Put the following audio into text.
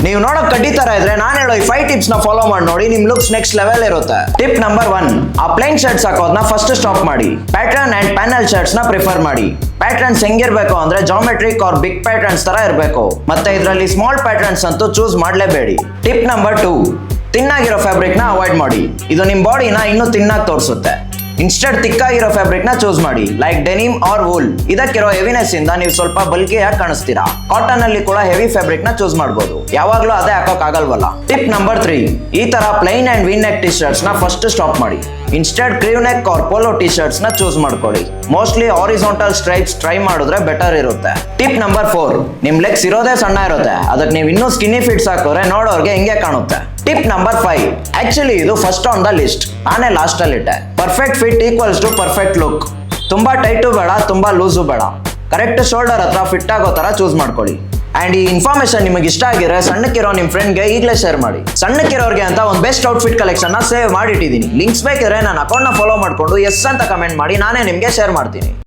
ನೀವು ನೋಡೋಕೆ ಕಡ್ಡಿ ತರ ಇದ್ರೆ ನಾನು ಹೇಳೋ ಈ 5 ಟಿಪ್ಸ್ ನ ಫಾಲೋ ಮಾಡಿ ನೋಡಿ, ನಿಮ್ ಲುಕ್ಸ್ ನೆಕ್ಸ್ಟ್ ಲೆವೆಲ್ ಇರುತ್ತೆ. ಟಿಪ್ ನಂಬರ್ 1, ಆ ಪ್ಲೇನ್ ಶರ್ಟ್ಸ್ ಹಾಕೋದನ್ನ ಫಸ್ಟ್ ಸ್ಟಾಪ್ ಮಾಡಿ. ಪ್ಯಾಟರ್ನ್ ಅಂಡ್ ಪ್ಯಾನಲ್ ಶರ್ಟ್ಸ್ ನ ಪ್ರಿಫರ್ ಮಾಡಿ. ಪ್ಯಾಟರ್ನ್ಸ್ ಹೆಂಗಿರ್ಬೇಕು ಅಂದ್ರೆ ಜಾಮೆಟ್ರಿಕ್ ಆರ್ ಬಿಗ್ ಪ್ಯಾಟರ್ನ್ಸ್ ತರ ಇರಬೇಕು. ಮತ್ತೆ ಇದರಲ್ಲಿ ಸ್ಮಾಲ್ ಪ್ಯಾಟರ್ನ್ಸ್ ಅಂತೂ ಚೂಸ್ ಮಾಡಲೇಬೇಡಿ. ಟಿಪ್ ನಂಬರ್ 2, ತಿನ್ನಾಗಿರೋ ಫ್ಯಾಬ್ರಿಕ್ ನ ಅವಾಯ್ಡ್ ಮಾಡಿ. ಇದು ನಿಮ್ ಬಾಡಿನ ಇನ್ನೂ ತಿನ್ನಾಗಿ ತೋರಿಸುತ್ತೆ. ಇನ್ಸ್ಟೆಡ್ ತಿಕ್ಕಾಗಿರೋ ಫ್ಯಾಬ್ರಿಕ್ ನ ಚೂಸ್ ಮಾಡಿ, ಲೈಕ್ ಡೆನಿಮ್ ಆರ್ ವೂಲ್. ಇದಕ್ಕಿರೋ ಹೆವಿನೆಸ್ ಇಂದ ನೀವು ಸ್ವಲ್ಪ ಬಲ್ಕಿಯಾಗಿ ಕಾಣಿಸ್ತೀರಾ. ಕಾಟನ್ ಅಲ್ಲಿ ಕೂಡ ಹೆವಿ ಫ್ಯಾಬ್ರಿಕ್ ನ ಚೂಸ್ ಮಾಡಬಹುದು, ಯಾವಾಗ್ಲೂ ಅದೇ ಹಾಕೋಕ್ ಆಗಲ್ವಲ್ಲ. ಟಿಪ್ ನಂಬರ್ 3, ಈ ತರ plain and V neck T shirts ನ ಫಸ್ಟ್ ಸ್ಟಾಪ್ ಮಾಡಿ. Instead crew neck or polo T shirts ನ ಚೂಸ್ ಮಾಡ್ಕೊಳ್ಳಿ. ಮೋಸ್ಟ್ಲಿ ಹಾರಿಜಾಂಟಲ್ ಸ್ಟ್ರೈಪ್ಸ್ ಟ್ರೈ ಮಾಡಿದ್ರೆ ಬೆಟರ್ ಇರುತ್ತೆ. ಟಿಪ್ ನಂಬರ್ 4, ನಿಮ್ ಲೆಗ್ಸ್ ಇರೋದೇ ಸಣ್ಣ ಇರುತ್ತೆ, ಅದಕ್ಕೆ ನೀವು ಇನ್ನೂ ಸ್ಕಿನ್ನಿ ಫಿಟ್ಸ್ ಹಾಕಿದ್ರೆ ನೋಡೋರ್ಗೆ ಹಿಂಗೆ ಕಾಣುತ್ತೆ. ಟಿಪ್ ನಂಬರ್ 5, ಆಕ್ಚುಲಿ ಇದು ಫಸ್ಟ್ ಆನ್ ದ ಲಿಸ್ಟ್, ನಾನೇ ಲಾಸ್ಟ್ ಅಲ್ಲಿ ಇಟ್ಟೆ. Perfect fit equals to perfect look. ತುಂಬಾ ಟೈಟು ಬೇಡ, ತುಂಬಾ ಲೂಸು ಬೇಡ, ಕರೆಕ್ಟ್ ಶೋಲ್ಡರ್ ಹತ್ರ ಫಿಟ್ ಆಗೋ ತರ ಚೂಸ್ ಮಾಡ್ಕೊಳ್ಳಿ. ಅಂಡ್ ಈ ಇನ್ಫಾರ್ಮೇಶನ್ ನಿಮಗೆ ಇಷ್ಟ ಆಗಿದ್ರೆ ಸಣ್ಣಕ್ಕಿರೋ ನಿಮ್ ಫ್ರೆಂಡ್ಗೆ ಈಗಲೇ ಶೇರ್ ಮಾಡಿ. ಸಣ್ಣಕ್ಕಿರೋರ್ಗೆ ಅಂತ ಒಂದು ಬೆಸ್ಟ್ ಔಟ್ಫಿಟ್ ಕಲೆಕ್ಷನ್ ನ ಸೇವ್ ಮಾಡಿಟ್ಟಿದ್ದೀನಿ. ಲಿಂಕ್ಸ್ ಬೇಕಿದ್ರೆ ನನ್ನ ಅಕೌಂಟ್ ನ ಫಾಲೋ ಮಾಡ್ಕೊಂಡು ಎಸ್ ಅಂತ ಕಮೆಂಟ್ ಮಾಡಿ, ನಾನೇ ನಿಮ್ಗೆ ಶೇರ್ ಮಾಡ್ತೀನಿ.